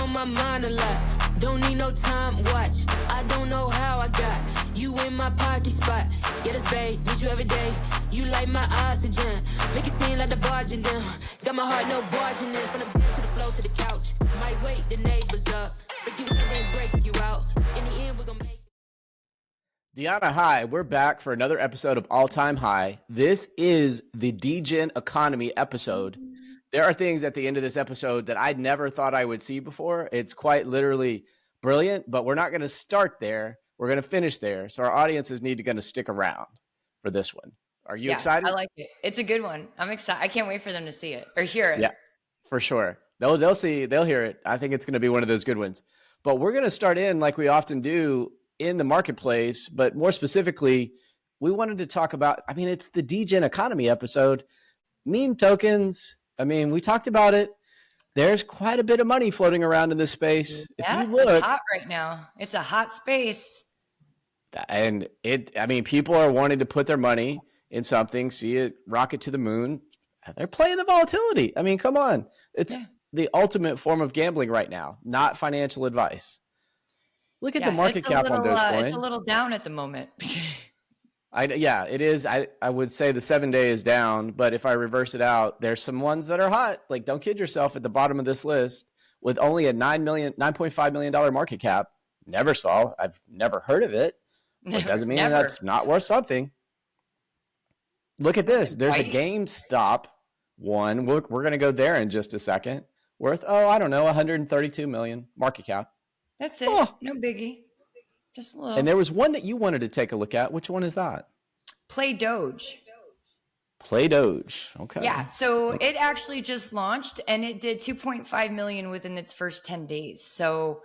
on my mind a lot. Don't need no time watch. I don't know how I got you in my pocket spot. Yeah, that's babe, need you every day. You like my oxygen. Make it seem like the barging down. Got my heart no barging in. From the bed to the floor to the couch. Might wake the neighbors up. Break you in, then break you out. In the end, we're gonna make Deanna, hi. We're back for another episode of All Time High. This is the DeGen Economy episode. There are things at the end of this episode that I never thought I would see before. It's quite literally brilliant, but we're not going to start there. We're going to finish there. So our audiences need to kind of stick around for this one. Are you excited? I like it. It's a good one. I'm excited. I can't wait for them to see it or hear it. Yeah, for sure. They'll hear it. I think it's going to be one of those good ones. But we're going to start in like we often do in the marketplace, but more specifically, we wanted to talk about, it's the DeGen Economy episode, meme tokens. We talked about it. There's quite a bit of money floating around in this space. Yeah, if you look, it's hot right now. It's a hot space. And people are wanting to put their money in something, see it rocket to the moon. They're playing the volatility. Come on. It's the ultimate form of gambling right now, not financial advice. Look at the market cap on Dogecoin. It's a little down at the moment. It is. I would say the 7 day is down, but if I reverse it out, there's some ones that are hot. Like, don't kid yourself, at the bottom of this list with only a $9.5 million market cap. I've never heard of it. It doesn't mean that's not worth something. Look at this. There's a GameStop one. We're going to go there in just a second. Worth, I don't know, 132 million market cap. That's it. Oh. No biggie. Just a little. And there was one that you wanted to take a look at. Which one is that? Play Doge. Play Doge. Okay. Yeah. So it actually just launched and it did 2.5 million within its first 10 days. So,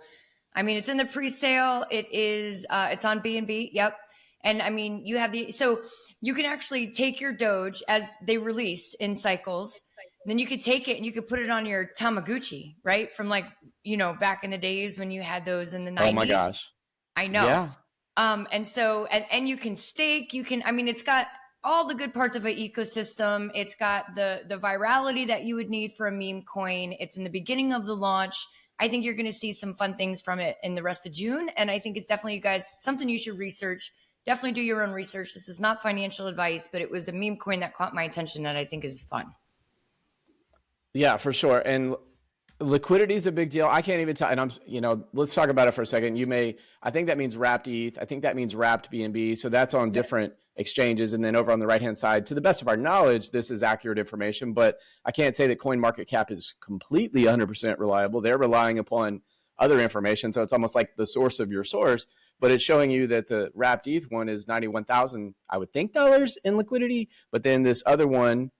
it's in the pre-sale. It is, it's on BNB. Yep. And you have so you can actually take your Doge as they release in cycles. Then you could take it and you could put it on your Tamagotchi, right? From back in the days when you had those in the 90s. Oh my gosh. I know. Yeah. And you can stake, it's got all the good parts of an ecosystem. It's got the virality that you would need for a meme coin. It's in the beginning of the launch. I think you're going to see some fun things from it in the rest of June. And I think it's definitely, you guys, something you should research. Definitely do your own research. This is not financial advice, but it was a meme coin that caught my attention that I think is fun. Yeah, for sure. And liquidity is a big deal. I can't even tell. And let's talk about it for a second. I think that means wrapped ETH. I think that means wrapped BNB. So that's on different exchanges. And then over on the right-hand side, to the best of our knowledge, this is accurate information, but I can't say that CoinMarketCap is completely 100% reliable. They're relying upon other information. So it's almost like the source of your source, but it's showing you that the wrapped ETH one is 91,000, I would think, dollars in liquidity. But then this other one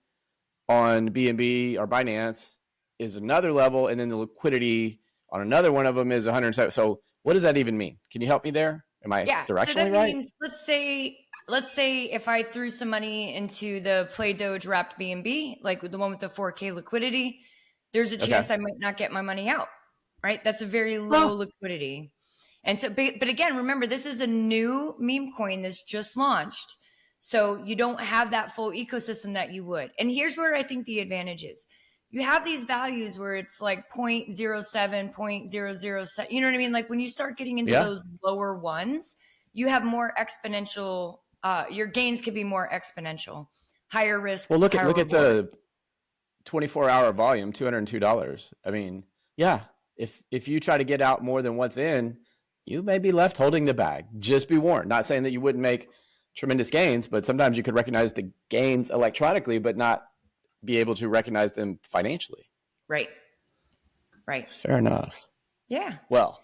on BNB or Binance is another level, and then the liquidity on another one of them is 107. So what does that even mean? Can you help me there? Am I directionally so that right? Means, let's say if I threw some money into the Play Doge wrapped BNB, like the one with the 4K liquidity, there's a chance I might not get my money out, right? That's a very low liquidity. And so, but again, remember, this is a new meme coin that's just launched. So you don't have that full ecosystem that you would. And here's where I think the advantage is. You have these values where it's like 0.07, 0.007. You know what I mean? Like when you start getting into those lower ones, you have more exponential, your gains could be more exponential, higher risk. Well, look at the 24-hour volume, $202. If you try to get out more than what's in, you may be left holding the bag. Just be warned. Not saying that you wouldn't make tremendous gains, but sometimes you could recognize the gains electronically, but not be able to recognize them financially. Right. Fair enough. Yeah. Well,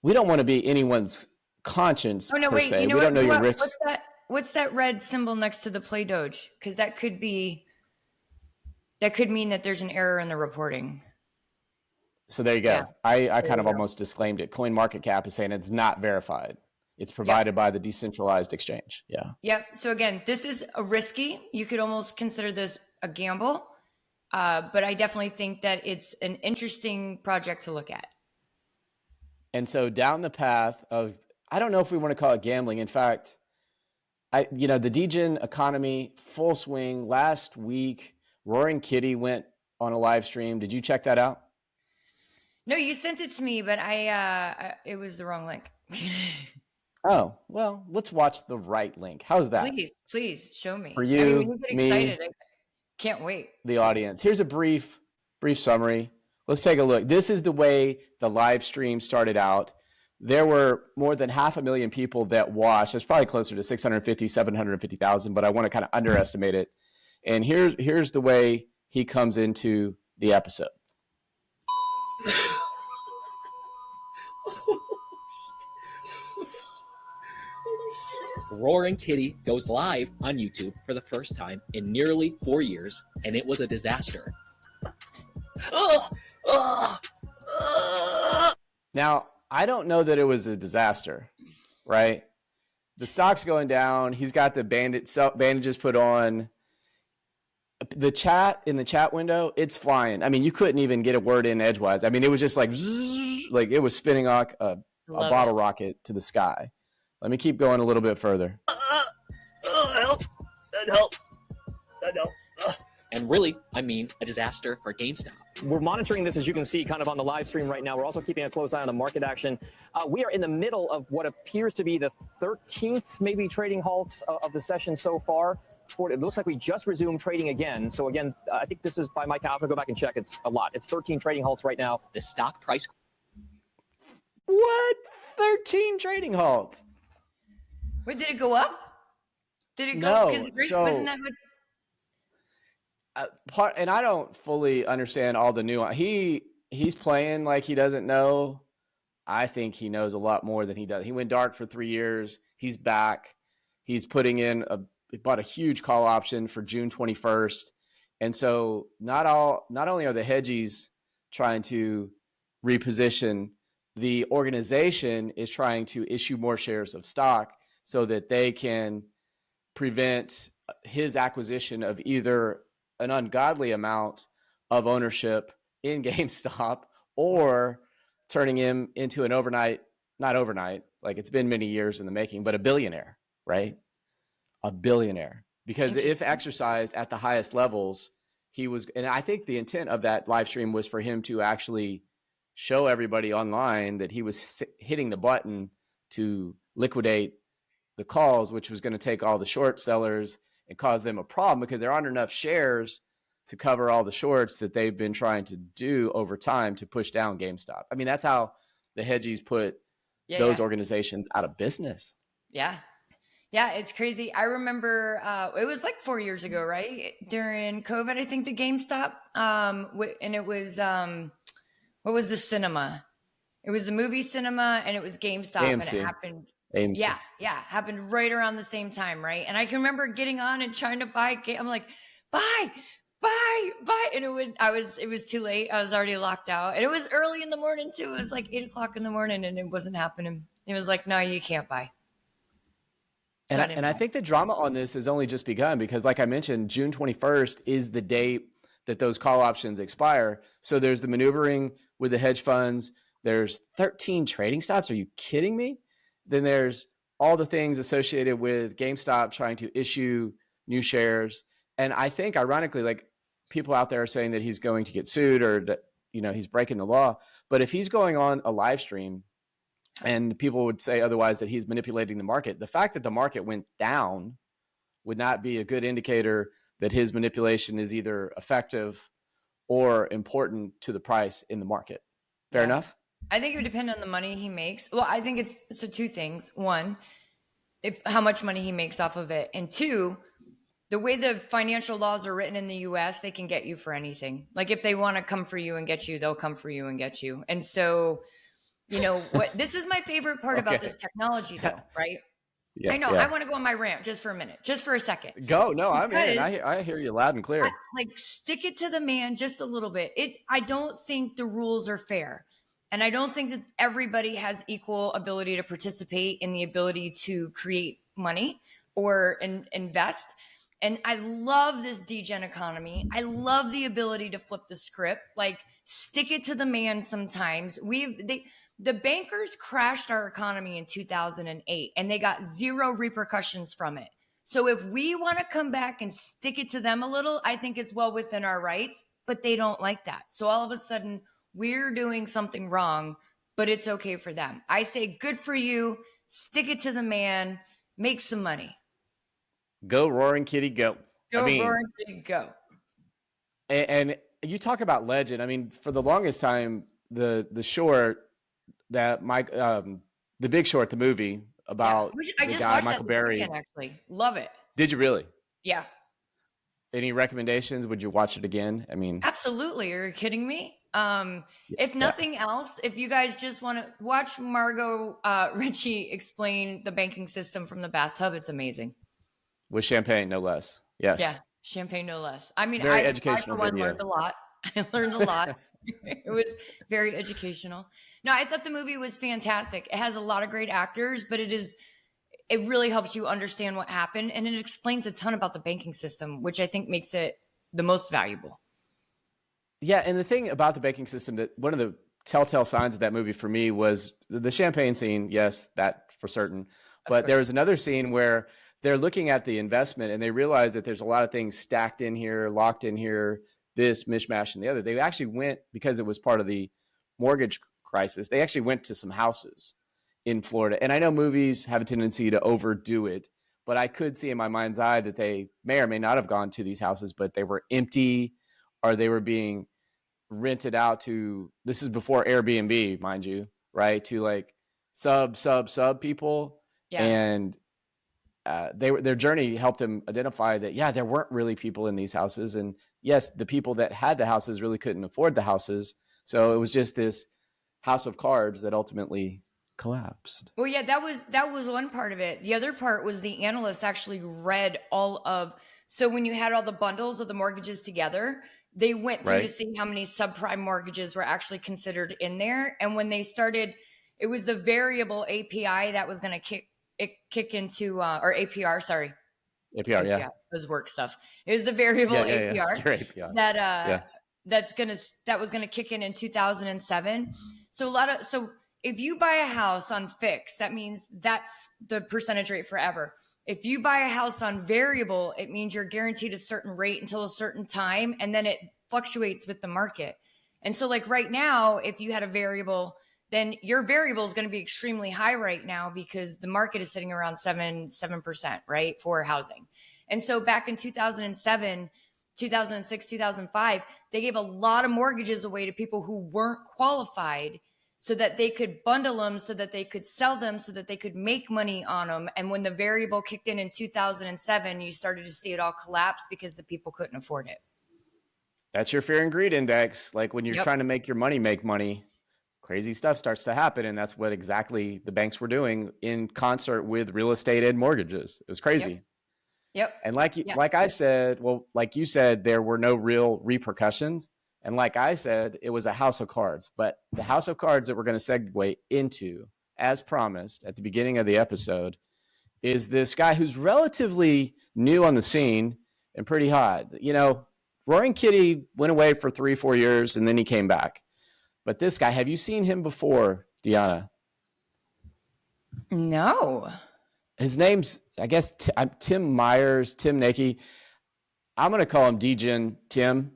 we don't want to be anyone's conscience per se. You know we don't know your risks. What's that red symbol next to the Play Doge? Because that could mean that there's an error in the reporting. So there you go. Yeah. I kind of almost disclaimed it. CoinMarketCap is saying it's not verified. It's provided by the decentralized exchange. Yeah. Yep. So again, this is a risky. You could almost consider this a gamble, but I definitely think that it's an interesting project to look at. And so down the path of, I don't know if we want to call it gambling. In fact, the DeGen Economy full swing last week. Roaring Kitty went on a live stream. Did you check that out? No, you sent it to me, but it was the wrong link. Oh, well, let's watch the right link. How's that? Please show me. For I mean, when you, you get me, excited, I can't wait. the audience. Here's a brief summary. Let's take a look. This is the way the live stream started out. There were more than 500,000 people that watched. It's probably closer to 650, 750,000, but I want to kind of underestimate it. And here's the way he comes into the episode. Roaring Kitty goes live on YouTube for the first time in nearly 4 years, and it was a disaster. Now, I don't know that it was a disaster, right? The stock's going down. He's got the bandages put on. The chat in the chat window, it's flying. I mean, you couldn't even get a word in edgewise. I mean, it was just like, zzz, like it was spinning like a bottle rocket to the sky. Let me keep going a little bit further. Help! Send help! Send help! And really, I mean, a disaster for GameStop. We're monitoring this, as you can see, kind of on the live stream right now. We're also keeping a close eye on the market action. We are in the middle of what appears to be the 13th, maybe, trading halt of the session so far. It looks like we just resumed trading again. So again, I think this is, by my count, I'm going to go back and check. It's a lot. It's 13 trading halts right now. The stock price. What? 13 trading halts? Wait, did it go up? Did it No, go? so, wasn't that what? and I don't fully understand all the nuance. He's playing like he doesn't know. I think he knows a lot more than he does. He went dark for 3 years. He's back. He's putting in he bought a huge call option for June 21st. And so not only are the hedgies trying to reposition, the organization is trying to issue more shares of stock so that they can prevent his acquisition of either an ungodly amount of ownership in GameStop or turning him into an not overnight, like it's been many years in the making, but a billionaire, right? A billionaire. Because if exercised at the highest levels, and I think the intent of that live stream was for him to actually show everybody online that he was hitting the button to liquidate the calls, which was going to take all the short sellers and cause them a problem because there aren't enough shares to cover all the shorts that they've been trying to do over time to push down GameStop. I mean, that's how the hedgies put those organizations out of business. Yeah. Yeah, it's crazy. I remember it was like 4 years ago, right? During COVID, I think the GameStop, and it was, what was the cinema? It was the movie cinema and it was GameStop AMC. And it happened. AMC. Yeah. Happened right around the same time, right? And I can remember getting on and trying to buy. I'm like, buy. And it was too late. I was already locked out. And it was early in the morning too. It was like 8 o'clock in the morning and it wasn't happening. It was like, no, you can't buy. So and I think the drama on this has only just begun because, like I mentioned, June 21st is the date that those call options expire. So there's the maneuvering with the hedge funds. There's 13 trading stops. Are you kidding me? Then there's all the things associated with GameStop trying to issue new shares. And I think, ironically, like people out there are saying that he's going to get sued or that, he's breaking the law. But if he's going on a live stream and people would say otherwise that he's manipulating the market, the fact that the market went down would not be a good indicator that his manipulation is either effective or important to the price in the market. Fair enough? I think it would depend on the money he makes. Well, I think it's two things. One, how much money he makes off of it. And two, the way the financial laws are written in the US, they can get you for anything. Like if they want to come for you and get you, they'll come for you and get you. And so, this is my favorite part about this technology though, right? Yeah, I know. I want to go on my rant just for a minute, just for a second. Go. No, I'm in. I hear you loud and clear. Stick it to the man just a little bit. I don't think the rules are fair. And I don't think that everybody has equal ability to participate in the ability to create money or invest. And I love this DeGen economy. I love the ability to flip the script. Like stick it to the man sometimes. The bankers crashed our economy in 2008 and they got zero repercussions from it. So if we want to come back and stick it to them a little, I think it's well within our rights, but they don't like that. So all of a sudden we're doing something wrong, but it's okay for them. I say, good for you. Stick it to the man. Make some money. Go roaring kitty, go. Go roaring kitty, go. And you talk about legend. I mean, for the longest time, the short that Mike, the Big Short, the movie about I the just guy watched Michael that Berry. weekend, actually. Love it. Did you really? Yeah. Any recommendations? Would you watch it again? I mean, absolutely. Are you kidding me? If nothing else, if you guys just want to watch Margot Ritchie explain the banking system from the bathtub, it's amazing. With champagne, no less. Yes. Yeah, champagne, no less. I mean, Very I educational for one video. learned a lot. I learned a lot. It was very educational. No, I thought the movie was fantastic. It has a lot of great actors, but it really helps you understand what happened, and it explains a ton about the banking system, which I think makes it the most valuable. Yeah, and the thing about the banking system, that one of the telltale signs of that movie for me was the champagne scene. Yes, that for certain. But there was another scene where they're looking at the investment and they realize that there's a lot of things stacked in here, locked in here, this mishmash and the other. They actually went, because it was part of the mortgage crisis, they actually went to some houses in Florida. And I know movies have a tendency to overdo it, but I could see in my mind's eye that they may or may not have gone to these houses, but they were empty, or they were being rented out to, this is before Airbnb, mind you, right? To like sub people. Yeah. And their journey helped them identify that, yeah, there weren't really people in these houses. And yes, the people that had the houses really couldn't afford the houses. So it was just this house of cards that ultimately collapsed. Well, yeah, that was one part of it. The other part was the analysts actually read all of, so when you had all the bundles of the mortgages together, they went through to see how many subprime mortgages were actually considered in there. And when they started, it was the variable API that was going to kick into, or APR, sorry. APR, yeah. It was work stuff. It was the variable APR, APR that was going to kick in 2007. So if you buy a house on fixed, that means that's the percentage rate forever. If you buy a house on variable, it means you're guaranteed a certain rate until a certain time, and then it fluctuates with the market. And so like right now, if you had a variable, then your variable is going to be extremely high right now because the market is sitting around 7%, right, for housing. And so back in 2007, 2006, 2005, they gave a lot of mortgages away to people who weren't qualified so that they could bundle them, so that they could sell them, so that they could make money on them. And when the variable kicked in 2007, you started to see it all collapse because the people couldn't afford it. That's your fear and greed index. Like when you're trying to make your money make money, crazy stuff starts to happen. And that's what exactly the banks were doing in concert with real estate and mortgages. It was crazy. Yep. And like I said, well, like you said, there were no real repercussions. And like I said, it was a house of cards. But the house of cards that we're going to segue into, as promised at the beginning of the episode, is this guy who's relatively new on the scene and pretty hot. You know, Roaring Kitty went away for 3-4 years and then he came back. But this guy, have you seen him before, Deanna? No. His name's, I guess, Tim Myers, Tim Nicky. I'm going to call him DeGen Tim.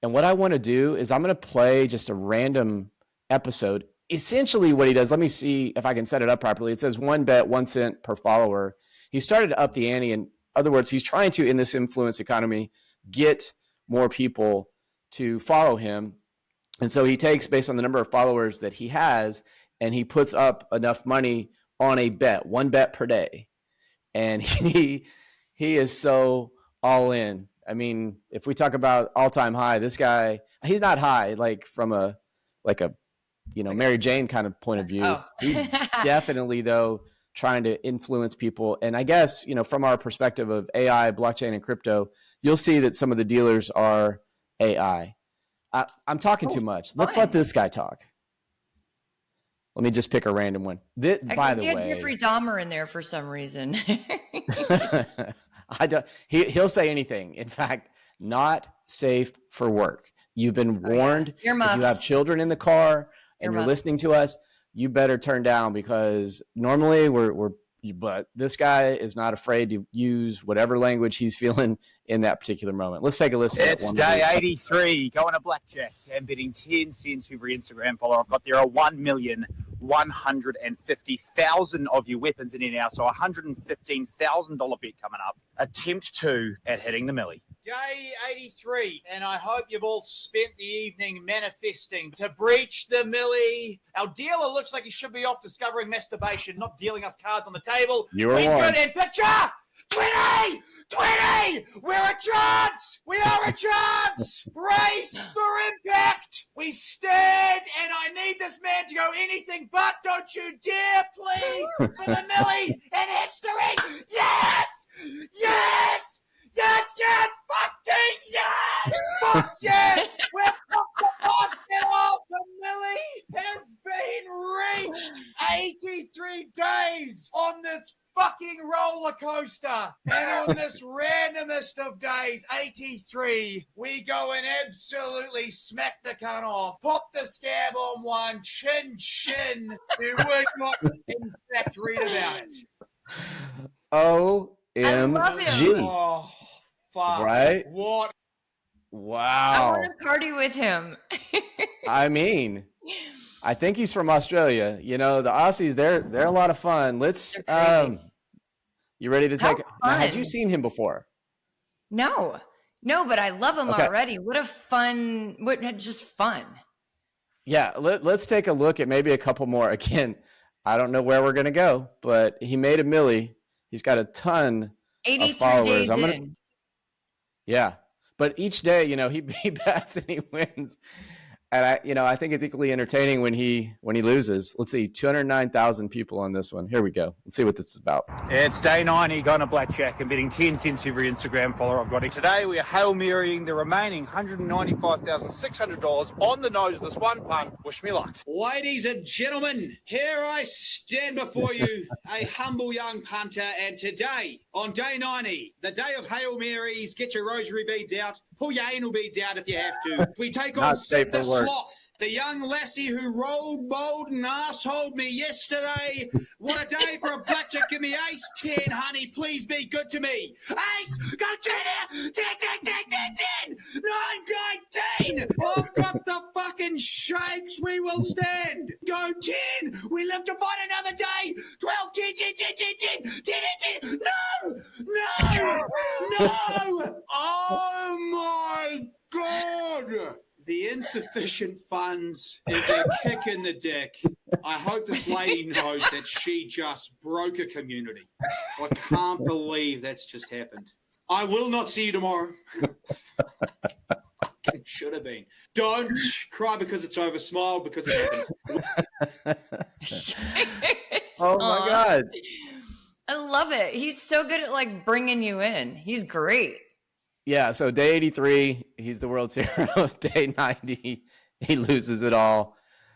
And what I want to do is I'm going to play just a random episode. Essentially what he does, let me see if I can set it up properly. It says 1 bet, 1 cent per follower. He started to up the ante. In other words, he's trying to, in this influence economy, get more people to follow him. And so he takes, based on the number of followers that he has, and he puts up enough money on a bet, 1 bet per day. And he is so all in. I mean, if we talk about all-time high, this guy, he's not high, like from a Mary Jane kind of point of view. Oh. He's definitely, though, trying to influence people. And I guess, from our perspective of AI, blockchain, and crypto, you'll see that some of the dealers are AI. I'm talking too much. Let's let this guy talk. Let me just pick a random one. By the way, Jeffrey Dahmer in there for some reason. He'll say anything. In fact, not safe for work. You've been warned. If you have children in the car and you're listening to us, you better turn down, because normally but this guy is not afraid to use whatever language he's feeling in that particular moment. Let's take a listen. It's day 83, going to blackjack and betting 10 cents for every Instagram follower I've got. There are 1,150,000 of you weapons in here now, so $115,000 bet coming up. Attempt 2 at hitting the millie. Day 83, and I hope you've all spent the evening manifesting to breach the millie. Our dealer looks like he should be off discovering masturbation, not dealing us cards on the table. You are one. In picture! 20! 20! We're a chance! We are a chance! Brace for impact! We stand, and I need this man to go anything but. Don't you dare, please! For the millie and history! Yes! Yes! Yes, yes! Fucking yes! Fuck yes! We're fucked the hospital! The millie has been reached! 83 days on this fucking roller coaster, and on this randomest of days, 83, we go and absolutely smack the cunt off, pop the scab on one, chin. You would not in fact read about it. OMG. Oh, fuck. Right? What? Wow. I want to party with him. I mean, I think he's from Australia. You know, the Aussies, they're a lot of fun. Let's you ready to take now, had you seen him before? No, but I love him already. What just fun. Yeah, let's take a look at maybe a couple more. Again, I don't know where we're gonna go, but he made a millie. He's got a ton 83 of followers. days in. Yeah. But each day, you know, he bats and he wins. And I think it's equally entertaining when he loses. Let's see, 209,000 people on this one. Here we go. Let's see what this is about. It's day 90, going to blackjack and betting 10 cents for every Instagram follower I've got. Today we are Hail Marying the remaining $195,600 on the nose of this one pun. Wish me luck. Ladies and gentlemen, here I stand before you, a humble young punter, and today, on day 90, the day of Hail Marys, get your rosary beads out, pull your anal beads out if you have to. We take on Sid the Sloth, the young lassie who rolled, bowled, and assholed me yesterday. What a day for a blackjack. Give me ace 10, honey. Please be good to me. Ace, go 10 here. 10. 9, 19. I've got the fucking shakes. We will stand. Go 10. We live to fight another day. 12, 10. No. Oh my God. The insufficient funds is a kick in the dick. I hope this lady knows that she just broke a community. I can't believe that's just happened. I will not see you tomorrow. It should have been. Don't cry because it's over. Smile because it happened. Oh my God. I love it. He's so good at like bringing you in. He's great. Yeah, so day 83, he's the world's hero. Day 90, he loses it all.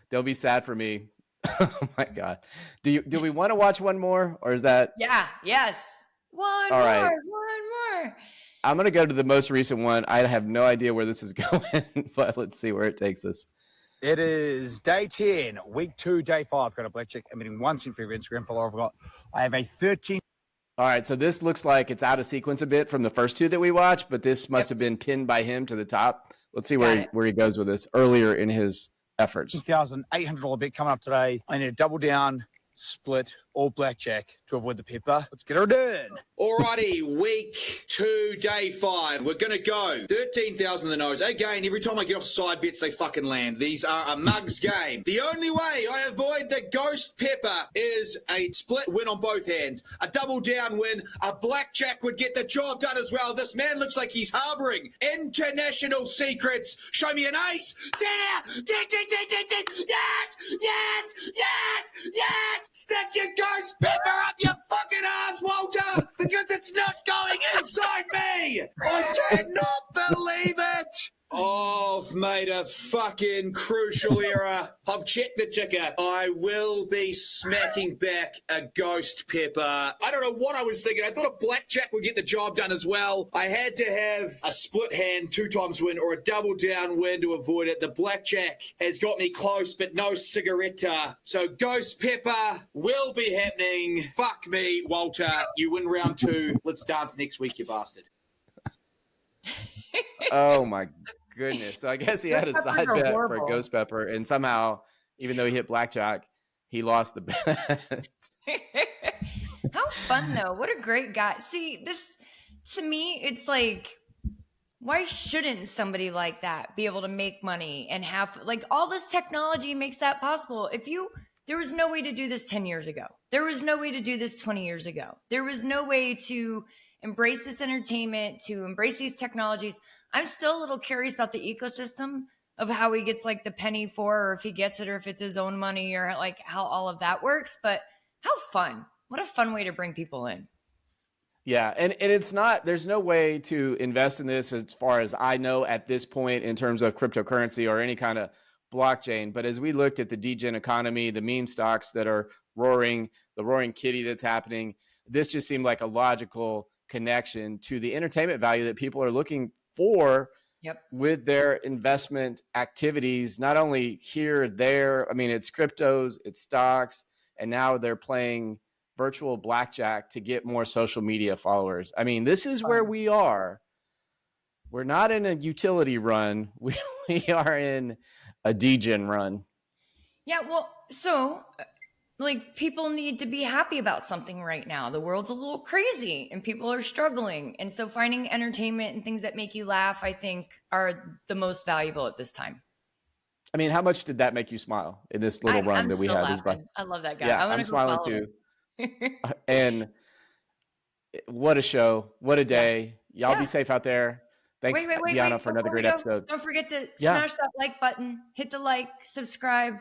Don't be sad for me. Oh my God. Do we want to watch one more, or is that? Yeah. Yes. One more. I'm going to go to the most recent one. I have no idea where this is going, but let's see where it takes us. It is day 10, week 2, day 5. Got a blackjack. I'm getting 1 cent for every Instagram follower. I have a 13. All right, so this looks like it's out of sequence a bit from the first two that we watched, but this must have been pinned by him to the top. Let's see where he goes with this earlier in his efforts. $1,800 bet coming up today. I need to double down, split, or blackjack to avoid the pepper. Let's get her done. Alrighty, week 2, day 5. We're going to go 13,000 in the nose. Again, every time I get off side bets, they fucking land. These are a mug's game. The only way I avoid the ghost pepper is a split win on both hands. A double down win. A blackjack would get the job done as well. This man looks like he's harboring international secrets. Show me an ace. Yes. Stick your ghost pepper up your fucking ass, Walter, because it's not going inside me. I cannot believe it. I've made a fucking crucial error. I've checked the ticker. I will be smacking back a ghost pepper. I don't know what I was thinking. I thought a blackjack would get the job done as well. I had to have a split hand 2 times win or a double down win to avoid it. The blackjack has got me close, but no cigaretta. So ghost pepper will be happening. Fuck me, Walter. You win round 2. Let's dance next week, you bastard. Oh my goodness. So I guess he had a side bet for a ghost pepper, and somehow, even though he hit blackjack, he lost the bet. How fun though. What a great guy. See, this to me, it's like, why shouldn't somebody like that be able to make money and have like all this technology makes that possible? There was no way to do this 10 years ago. There was no way to do this 20 years ago. There was no way to embrace this entertainment, to embrace these technologies. I'm still a little curious about the ecosystem of how he gets like the penny for, or if he gets it, or if it's his own money, or like how all of that works. But how fun. What a fun way to bring people in. Yeah. And it's not, there's no way to invest in this as far as I know at this point in terms of cryptocurrency or any kind of blockchain. But as we looked at the DeGen economy, the meme stocks that are roaring, the roaring kitty that's happening, this just seemed like a logical connection to the entertainment value that people are looking for with their investment activities, not only here, there. I mean, it's cryptos, it's stocks, and now they're playing virtual blackjack to get more social media followers. I mean, this is where we are. We're not in a utility run. We are in a DeGen run. Yeah, well, so like people need to be happy about something right now. The world's a little crazy and people are struggling. And so finding entertainment and things that make you laugh, I think, are the most valuable at this time. I mean, how much did that make you smile in this little run that we had? I love that guy. Yeah, I'm smiling too. And what a show. What a day. Y'all be safe out there. Thanks, Deanna, for another great episode. Don't forget to smash that like button, hit the like, subscribe.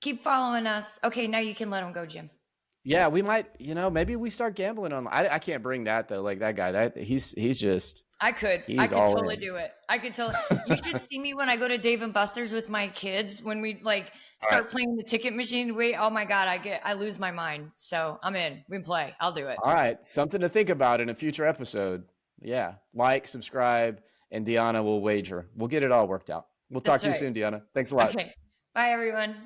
Keep following us. Okay, now you can let him go, Jim. Yeah, we might, maybe we start gambling on. I can't bring that though. Like that guy, he's just. I could totally do it. I could totally. You should see me when I go to Dave and Buster's with my kids. When we like start playing the ticket machine. Oh my god, I lose my mind. So I'm in. We can play. I'll do it. All right, something to think about in a future episode. Yeah, like, subscribe, and Deanna will wager. We'll get it all worked out. We'll talk to you soon, Deanna. Thanks a lot. Okay, bye everyone.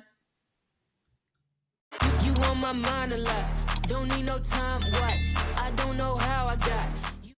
You on my mind a lot. Don't need no time, watch. I don't know how I got